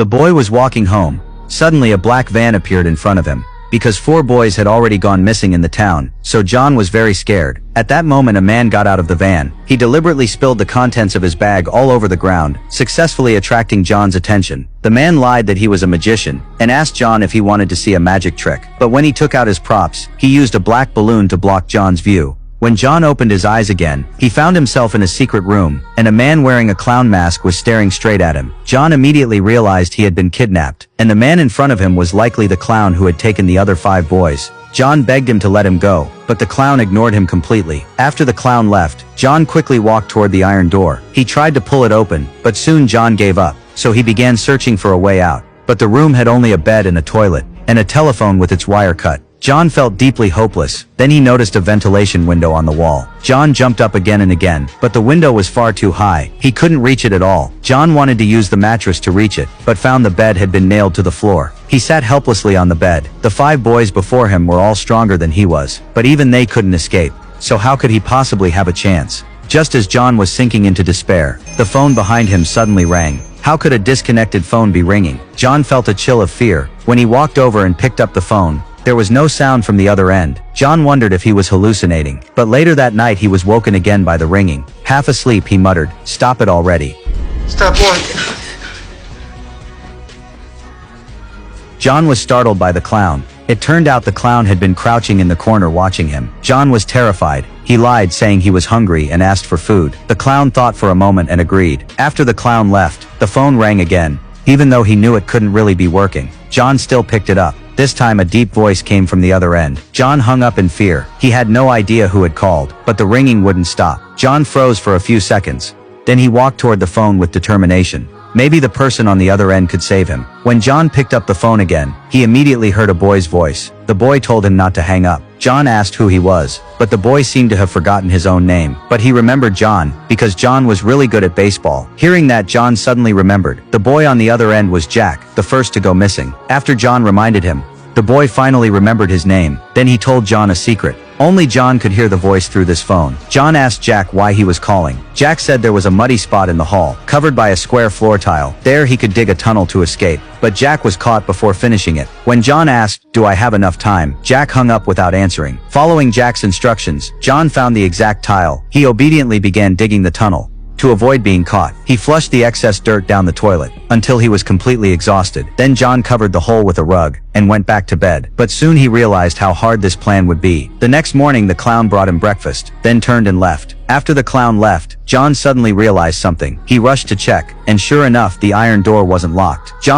The boy was walking home. Suddenly a black van appeared in front of him. Because 4 boys had already gone missing in the town, so John was very scared. At that moment a man got out of the van. He deliberately spilled the contents of his bag all over the ground, successfully attracting John's attention. The man lied that he was a magician, and asked John if he wanted to see a magic trick. But when he took out his props, he used a black balloon to block John's view. When John opened his eyes again, he found himself in a secret room, and a man wearing a clown mask was staring straight at him. John immediately realized he had been kidnapped, and the man in front of him was likely the clown who had taken the other 5 boys. John begged him to let him go, but the clown ignored him completely. After the clown left, John quickly walked toward the iron door. He tried to pull it open, but soon John gave up, so he began searching for a way out. But the room had only a bed and a toilet, and a telephone with its wire cut. John felt deeply hopeless. Then he noticed a ventilation window on the wall. John jumped up again and again, but the window was far too high. He couldn't reach it at all. John wanted to use the mattress to reach it, but found the bed had been nailed to the floor. He sat helplessly on the bed. The 5 boys before him were all stronger than he was, but even they couldn't escape. So how could he possibly have a chance? Just as John was sinking into despair, the phone behind him suddenly rang. How could a disconnected phone be ringing? John felt a chill of fear. When he walked over and picked up the phone, there was no sound from the other end. John wondered if he was hallucinating. But later that night he was woken again by the ringing. Half asleep he muttered, "Stop it already. Stop what?" John was startled by the clown. It turned out the clown had been crouching in the corner watching him. John was terrified. He lied, saying he was hungry and asked for food. The clown thought for a moment and agreed. After the clown left, the phone rang again. Even though he knew it couldn't really be working, John still picked it up. This time a deep voice came from the other end. John hung up in fear. He had no idea who had called, but the ringing wouldn't stop. John froze for a few seconds. Then he walked toward the phone with determination. Maybe the person on the other end could save him. When John picked up the phone again, he immediately heard a boy's voice. The boy told him not to hang up. John asked who he was, but the boy seemed to have forgotten his own name. But he remembered John, because John was really good at baseball. Hearing that, John suddenly remembered. The boy on the other end was Jack, the first to go missing. After John reminded him, the boy finally remembered his name. Then he told John a secret. Only John could hear the voice through this phone. John asked Jack why he was calling. Jack said there was a muddy spot in the hall, covered by a square floor tile. There he could dig a tunnel to escape. But Jack was caught before finishing it. When John asked, "Do I have enough time?" Jack hung up without answering. Following Jack's instructions, John found the exact tile. He obediently began digging the tunnel. To avoid being caught, he flushed the excess dirt down the toilet, until he was completely exhausted. Then John covered the hole with a rug, and went back to bed. But soon he realized how hard this plan would be. The next morning the clown brought him breakfast, then turned and left. After the clown left, John suddenly realized something. He rushed to check, and sure enough the iron door wasn't locked. John